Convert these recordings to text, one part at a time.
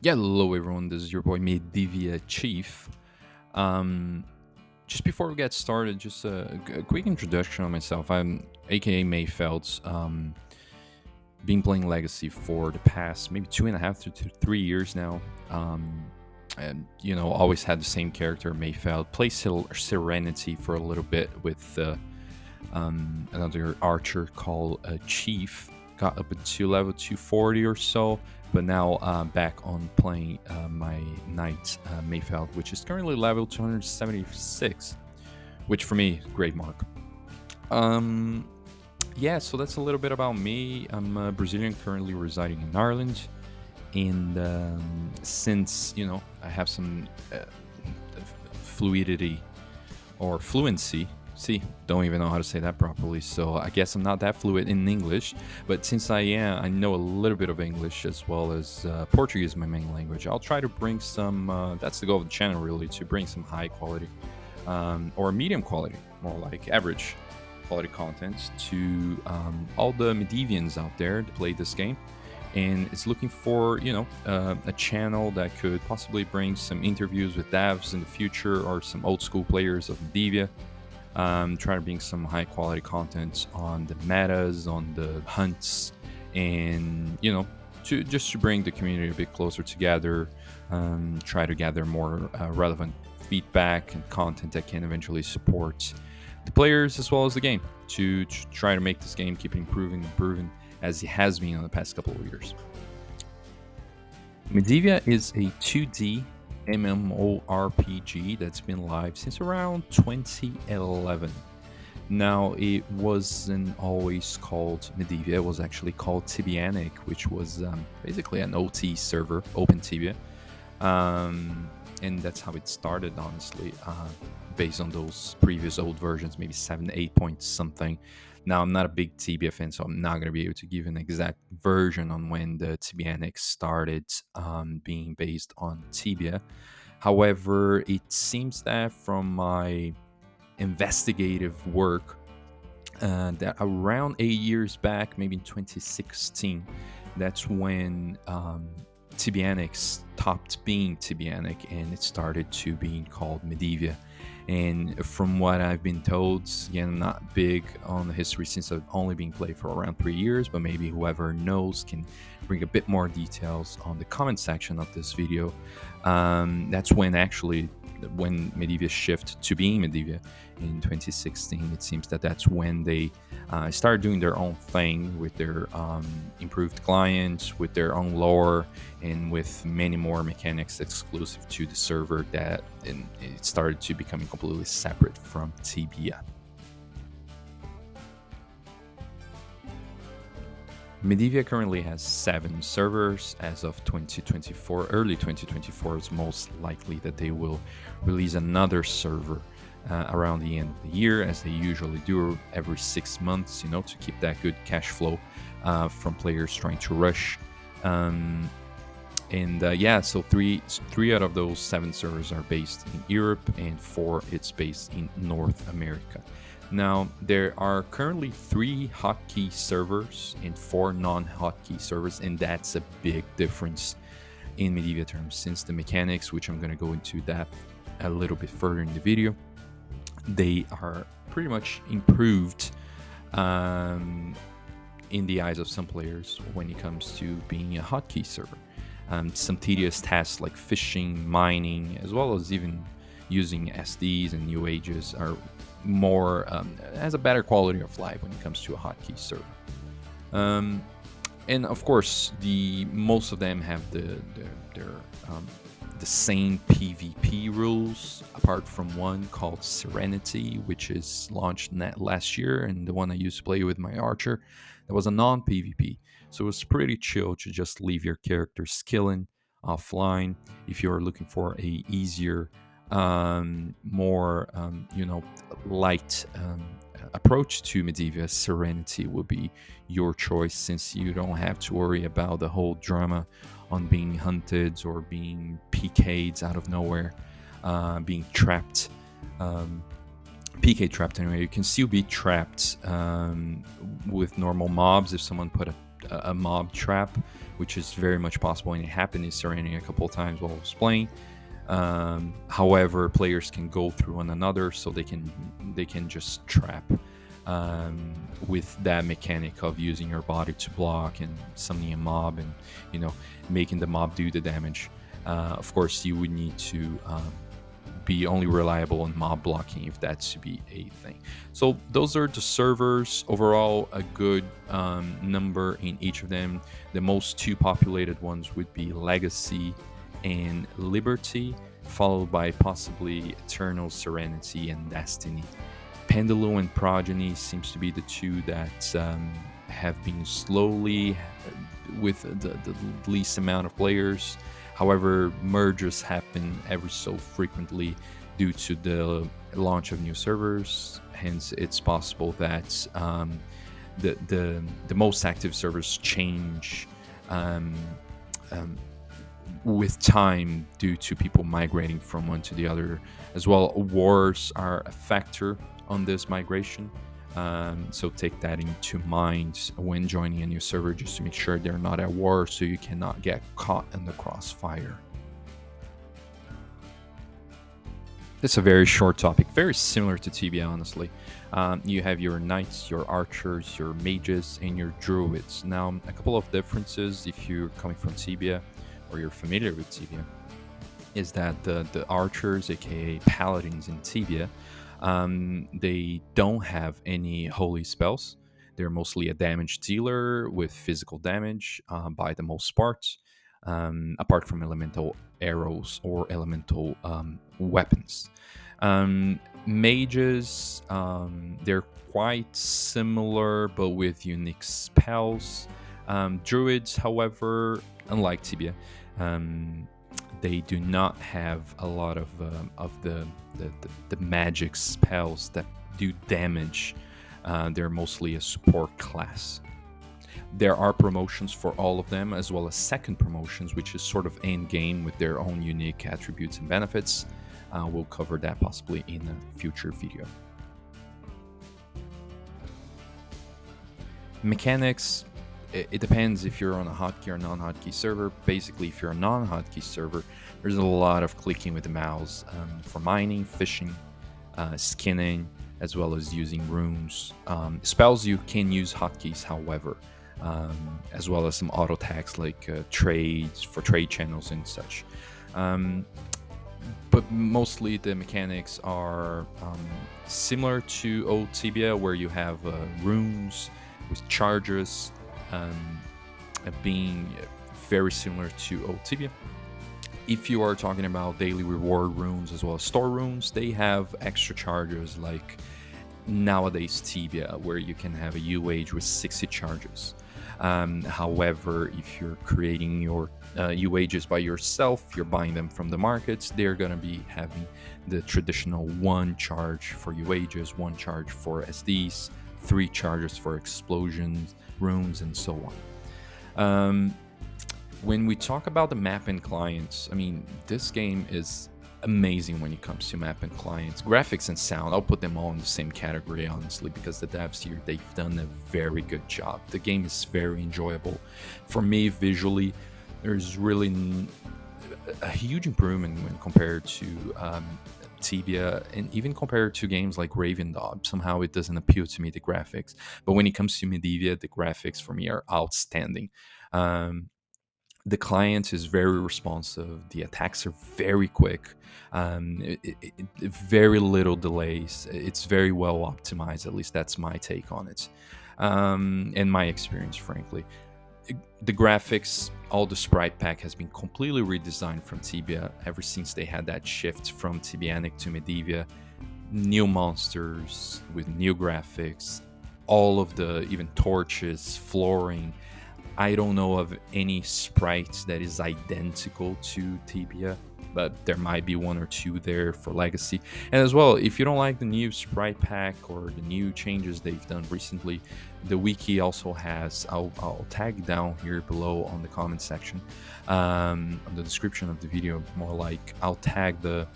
Yeah, hello everyone. This is your boy Medivia Chief. Um, just before we get started, just a quick introduction on myself. I'm AKA Mayfeld. Been playing Legacy for the past maybe 2.5 to 3 years now. And always had the same character, Mayfeld. Played Serenity for a little bit with another archer called Chief. Got up into level 240 or so, but now back on playing my knight Mayfeld, which is currently level 276, which for me, great mark. Um, yeah, so that's a little bit about me. I'm a Brazilian, currently residing in Ireland, and since I have some fluidity or fluency. See, don't even know how to say that properly. So I guess I'm not that fluent in English, but since I know a little bit of English as well as Portuguese, my main language. I'll try to bring some. That's the goal of the channel, really, to bring some high quality or medium quality, more like average quality content to all the Medivians out there to play this game. And it's looking for a channel that could possibly bring some interviews with devs in the future or some old school players of Medivia. Try to bring some high quality content on the metas, on the hunts, and to bring the community a bit closer together. Try to gather more relevant feedback and content that can eventually support the players as well as the game to try to make this game keep improving as it has been in the past couple of years. Medivia is a 2D MMORPG that's been live since around 2011. Now, it wasn't always called Medivia, it was actually called Tibianic, which was basically an OT server, Open Tibia. And that's how it started, honestly, based on those previous old versions, maybe 7, 8 point something. Now, I'm not a big Tibia fan, so I'm not going to be able to give an exact version on when the Tibianic started being based on Tibia. However, it seems that from my investigative work, that around 8 years back, maybe in 2016, that's when Tibianic stopped being Tibianic and it started to being called Medivia. And from what I've been told, again, I'm not big on the history since I've only been played for around 3 years, but maybe whoever knows can bring a bit more details on the comment section of this video. That's when Medivia shifted to being Medivia in 2016. It seems that that's when they started doing their own thing with their improved clients, with their own lore, and with many more mechanics exclusive to the server and it started to become completely separate from Tibia. Medivia currently has 7 servers as of 2024. Early 2024 is most likely that they will release another server around the end of the year, as they usually do every 6 months, to keep that good cash flow from players trying to rush. So three out of those 7 servers are based in Europe, and 4 it's based in North America. Now, there are currently 3 hotkey servers and 4 non-hotkey servers, and that's a big difference in Medivia terms, since the mechanics, which I'm going to go into that a little bit further in the video, they are pretty much improved in the eyes of some players when it comes to being a hotkey server. Some tedious tasks like fishing, mining, as well as even using SDs and new ages are more has a better quality of life when it comes to a hotkey server. And of course, most of them have the same PvP rules, apart from one called Serenity, which is launched last year, and the one I used to play with my archer, that was a non-PvP. So it was pretty chill to just leave your character skilling offline if you're looking for a easier, more light approach to Medivia. Serenity will be your choice, since you don't have to worry about the whole drama on being hunted or being PK'd out of nowhere, being trapped. PK trapped anyway. You can still be trapped with normal mobs if someone put a a mob trap, which is very much possible, and it happened in Serenity a couple of times while I was playing. However, players can go through one another, so they can just trap with that mechanic of using your body to block and summoning a mob, and you know making the mob do the damage. Of course, you would need to be only reliable on mob blocking if that's to be a thing. So those are the servers. Overall, a good number in each of them. The most two populated ones would be Legacy and Liberty, followed by possibly Eternal, Serenity, and Destiny. Pendulum and Progeny seems to be the two that have been slowly with the least amount of players. However, mergers happen every so frequently due to the launch of new servers. Hence, it's possible that the most active servers change um, um, with time due to people migrating from one to the other. As well, wars are a factor on this migration. So take that into mind when joining a new server, just to make sure they're not at war, so you cannot get caught in the crossfire. It's a very short topic, very similar to Tibia, honestly. You have your knights, your archers, your mages, and your druids. Now, a couple of differences if you're coming from Tibia or you're familiar with Tibia is that the archers, aka paladins in Tibia, they don't have any holy spells. They're mostly a damage dealer with physical damage by the most part, apart from elemental arrows or elemental weapons. Mages, they're quite similar but with unique spells. Druids, however, unlike Tibia, they do not have a lot of the magic spells that do damage. They're mostly a support class. There are promotions for all of them, as well as second promotions, which is sort of end game with their own unique attributes and benefits. We'll cover that possibly in a future video. Mechanics, it depends if you're on a hotkey or non-hotkey server. Basically, if you're a non-hotkey server, there's a lot of clicking with the mouse for mining, fishing, skinning, as well as using runes. Spells, you can use hotkeys, however, as well as some auto tags like trades for trade channels and such. But mostly the mechanics are similar to old Tibia, where you have runes with charges, being very similar to old Tibia. If you are talking about daily reward runes as well as store runes, they have extra charges like nowadays Tibia, where you can have a UH with 60 charges. However, if you're creating your UHs by yourself, you're buying them from the markets, they're going to be having the traditional 1 charge for UHs, 1 charge for SDs, 3 charges for explosions, runes, and so on. When we talk about the map and clients, I mean, this game is amazing when it comes to map and clients. Graphics and sound, I'll put them all in the same category, honestly, because the devs here, they've done a very good job. The game is very enjoyable. For me, visually, there's really a huge improvement when compared to Tibia, and even compared to games like Raven Dog. Somehow it doesn't appeal to me, the graphics. But when it comes to Medivia, the graphics for me are outstanding. The client is very responsive. The attacks are very quick. Very little delays. It's very well optimized. At least that's my take on it, and my experience, frankly. The graphics, all the sprite pack has been completely redesigned from Tibia ever since they had that shift from Tibianic to Medivia. New monsters with new graphics, all of the even torches, flooring. I don't know of any sprite that is identical to Tibia, but there might be 1 or 2 there for Legacy. And as well, if you don't like the new sprite pack or the new changes they've done recently, the wiki also has, I'll tag down here below on the comment section, on the description of the video, more like I'll tag the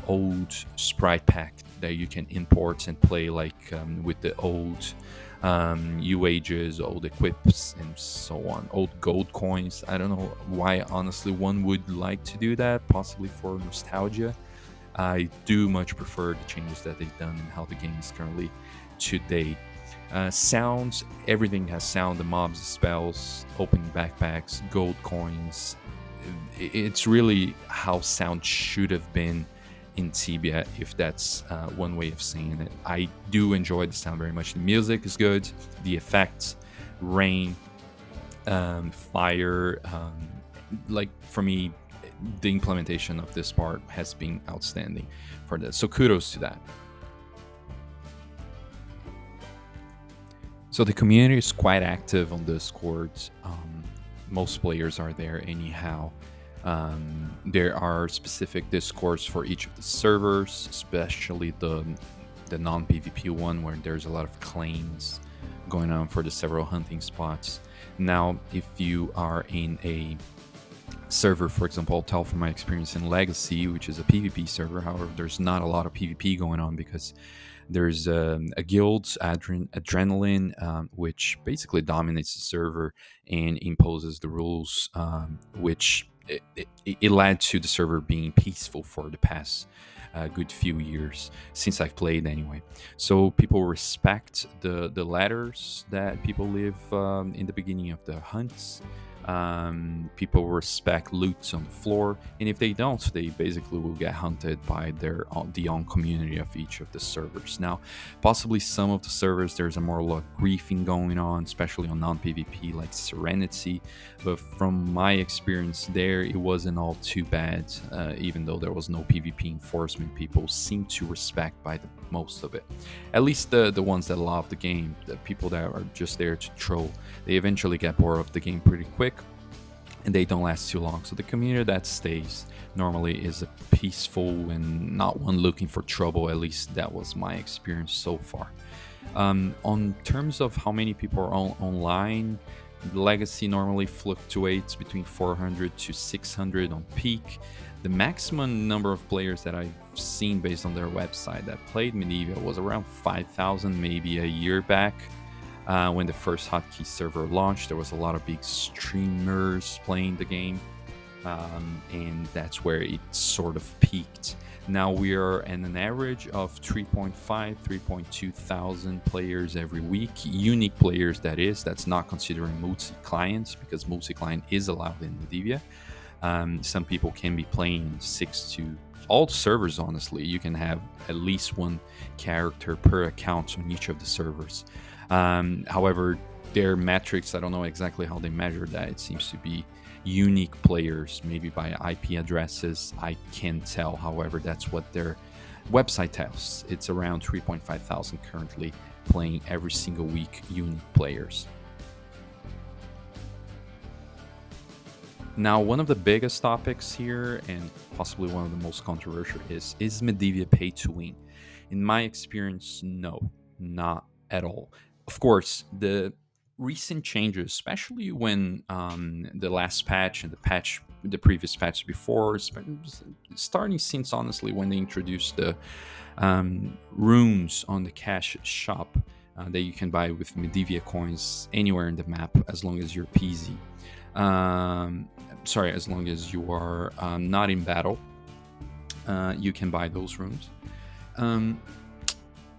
old sprite pack that you can import and play, like with the old UAges, old equips, and so on, old gold coins. I don't know why, honestly, one would like to do that, possibly for nostalgia. I do much prefer the changes that they've done and how the game is currently today. Sounds, everything has sound, the mobs, the spells, opening backpacks, gold coins. It's really how sound should have been in Tibia, if that's one way of saying it. I do enjoy the sound very much. The music is good, the effects, rain, fire. Like for me, the implementation of this part has been outstanding for this. So kudos to that. So the community is quite active on Discord. Most players are there anyhow. There are specific discords for each of the servers, especially the non PvP one, where there's a lot of claims going on for the several hunting spots. Now, if you are in a server, for example, I'll tell from my experience in Legacy, which is a PvP server. However, there's not a lot of PvP going on because there's a guild, Adrenaline, which basically dominates the server and imposes the rules, which it led to the server being peaceful for the past good few years since I've played anyway. So people respect the ladders that people leave in the beginning of the hunts. People respect loots on the floor, and if they don't, they basically will get hunted by the own community of each of the servers. Now, possibly some of the servers there's a more like griefing going on, especially on non-PvP like Serenity, but from my experience there, it wasn't all too bad. Even though there was no PvP enforcement, people seem to respect by the most of it. At least the ones that love the game, the people that are just there to troll, they eventually get bored of the game pretty quick, and they don't last too long. So the community that stays normally is a peaceful and not one looking for trouble. At least that was my experience so far. On terms of how many people are online, Legacy normally fluctuates between 400 to 600 on peak. The maximum number of players that I've seen based on their website that played Medivia was around 5,000, maybe a year back. When the first hotkey server launched, there was a lot of big streamers playing the game, and that's where it sort of peaked. Now we are at an average of 3.5, 3.2 thousand players every week. Unique players, that is. That's not considering multi-clients, because multi-client is allowed in Medivia. Some people can be playing 6 to all servers, honestly. You can have at least one character per account on each of the servers. However, their metrics, I don't know exactly how they measure that. It seems to be unique players, maybe by IP addresses. I can't tell. However, that's what their website tells. It's around 3.5 thousand currently playing every single week, unique players. Now, one of the biggest topics here, and possibly one of the most controversial, is Medivia pay to win? In my experience, no, not at all. Of course, the recent changes, especially when the last patch and the previous patch before, starting since honestly when they introduced the runes on the cash shop that you can buy with Medivia coins anywhere in the map as long as you're PZ. As long as you are not in battle, you can buy those runes.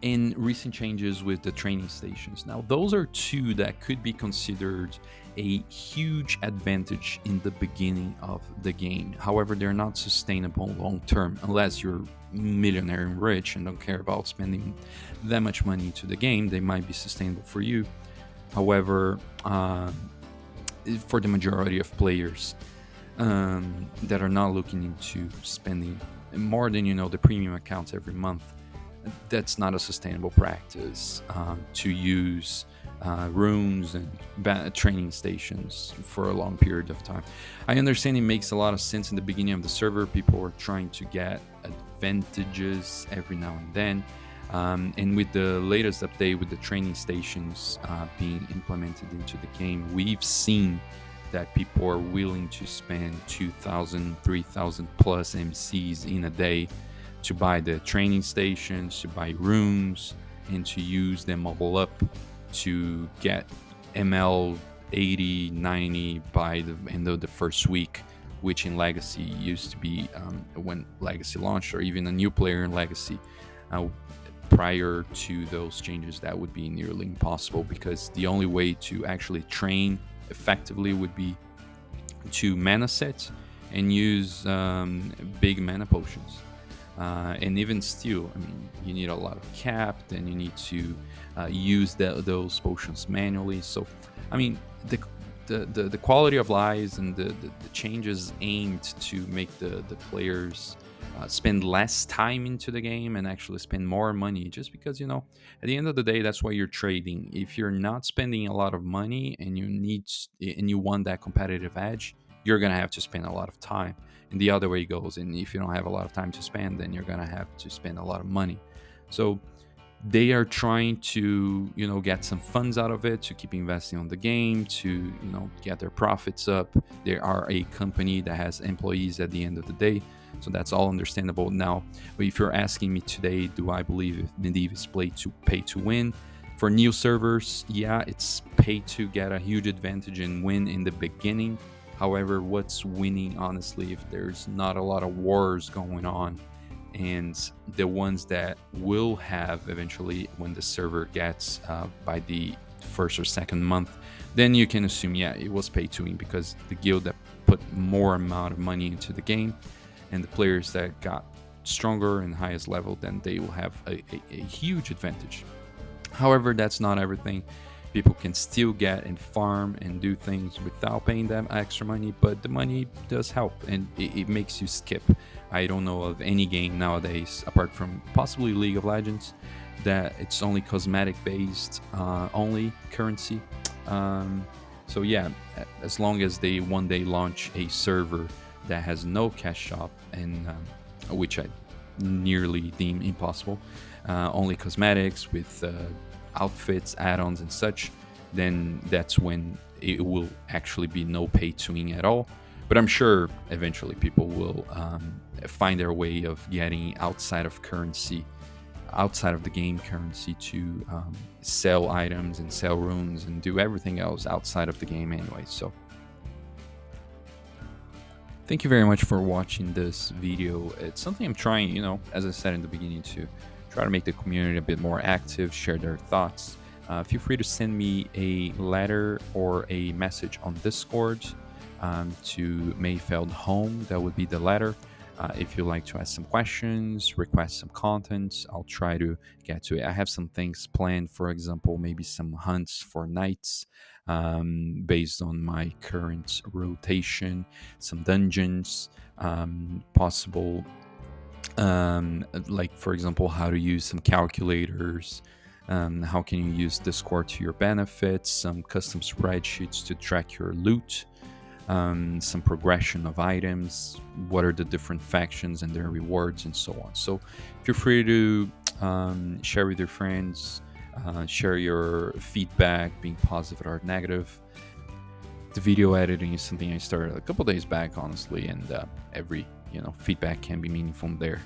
And recent changes with the training stations. Now, those are two that could be considered a huge advantage in the beginning of the game. However, they're not sustainable long term unless you're millionaire and rich and don't care about spending that much money into the game. They might be sustainable for you. However, for the majority of players that are not looking into spending more than the premium accounts every month, that's not a sustainable practice to use runes and training stations for a long period of time. I understand it makes a lot of sense in the beginning of the server. People are trying to get advantages every now and then. And with the latest update with the training stations being implemented into the game, we've seen that people are willing to spend 2,000, 3,000 plus MCs in a day to buy the training stations, to buy rooms, and to use them all up to get ML 80, 90 by the end of the first week, which in Legacy used to be when Legacy launched, or even a new player in Legacy. Prior to those changes, that would be nearly impossible, because the only way to actually train effectively would be to mana set and use big mana potions. And even still, I mean, you need a lot of cap, then you need to use those potions manually. So, I mean, the quality of lives and the changes aimed to make the players spend less time into the game and actually spend more money, just because, you know, at the end of the day, that's why you're trading. If you're not spending a lot of money and you want that competitive edge, you're gonna have to spend a lot of time, and the other way goes. And if you don't have a lot of time to spend, then you're gonna have to spend a lot of money. So they are trying to, you know, get some funds out of it, to keep investing on the game, to, you know, get their profits up. They are a company that has employees at the end of the day, so that's all understandable. Now, but if you're asking me today, do I believe if Medivia is pay to win for new servers? Yeah, it's pay to get a huge advantage and win in the beginning. However, what's winning, honestly, if there's not a lot of wars going on? And the ones that will have eventually, when the server gets by the first or second month, then you can assume, yeah, it was pay to win, because the guild that put more amount of money into the game, and the players that got stronger and highest level, then they will have a huge advantage. However, that's not everything. People can still get and farm and do things without paying them extra money, but the money does help, and it makes you skip. I don't know of any game nowadays, apart from possibly League of Legends, that it's only cosmetic based, only currency. So yeah, as long as they one day launch a server that has no cash shop, and which I nearly deem impossible, only cosmetics with outfits, add-ons, and such, then that's when it will actually be no pay to win at all. But I'm sure eventually people will find their way of getting outside of currency, outside of the game currency, to sell items and sell runes and do everything else outside of the game anyway. So thank you very much for watching this video. It's something I'm trying, you know, as I said in the beginning, to try to make the community a bit more active, share their thoughts. Feel free to send me a letter or a message on Discord to Mayfeld Home. That would be the letter. If you'd like to ask some questions, request some content, I'll try to get to it. I have some things planned, for example, maybe some hunts for knights based on my current rotation, some dungeons, possible like, for example, how to use some calculators, how can you use Discord to your benefit, some custom spreadsheets to track your loot, some progression of items, what are the different factions and their rewards, and so on. So feel free to share with your friends, share your feedback, being positive or negative. The video editing is something I started a couple days back, honestly, and every feedback can be meaningful there.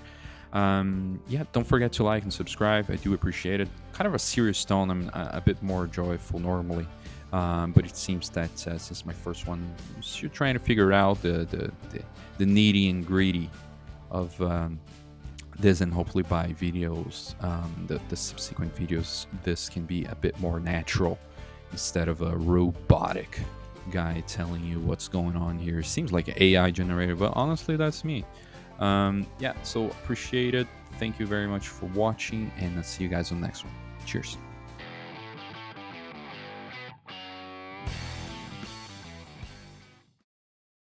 Yeah, don't forget to like and subscribe. I do appreciate it. Kind of a serious tone. I'm a bit more joyful normally, but it seems that since my first one, you're trying to figure out the needy and greedy of this, and hopefully by videos, the subsequent videos, this can be a bit more natural instead of a robotic guy telling you what's going on here. Seems like an AI generated, but honestly, that's me. Yeah, so appreciate it. Thank you very much for watching, and I'll see you guys on the next one. Cheers.